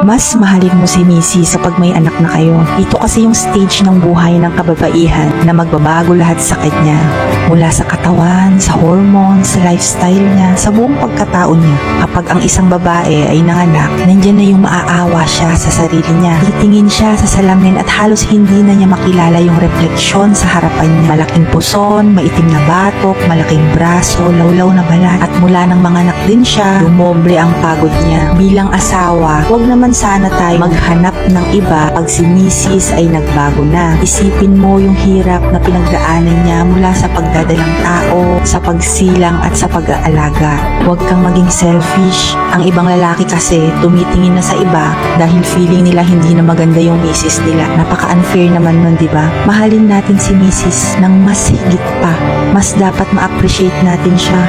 mas mahalin mo si Missy sa pag may anak na kayo. Ito kasi yung stage ng buhay ng kababaihan na magbabago lahat sa kanya. Mula sa katawan, sa hormones, sa lifestyle niya, sa buong pagkatao niya. Kapag ang isang babae ay nanganak, nandyan na yung maaawa siya sa sarili niya. Titingin siya sa salamin at halos hindi na niya makilala yung refleksyon sa harapan niya. Malaking puson, maitim na batok, malaking braso, lawlaw na balat. At mula ng mga anak din siya, dumoble ang pagod niya. Bilang asawa, huwag naman sana tayo maghanap ng iba pag si Mrs. ay nagbago na. Isipin mo yung hirap na pinagdaanan niya mula sa pagdadalang tao, sa pagsilang at sa pag-aalaga. Huwag kang maging selfish. Ang ibang lalaki kasi tumitingin na sa iba dahil feeling nila hindi na maganda yung misis nila. Napaka-unfair naman nun, di ba? Mahalin natin si Mrs. ng mas higit pa. Mas dapat ma-appreciate natin siya.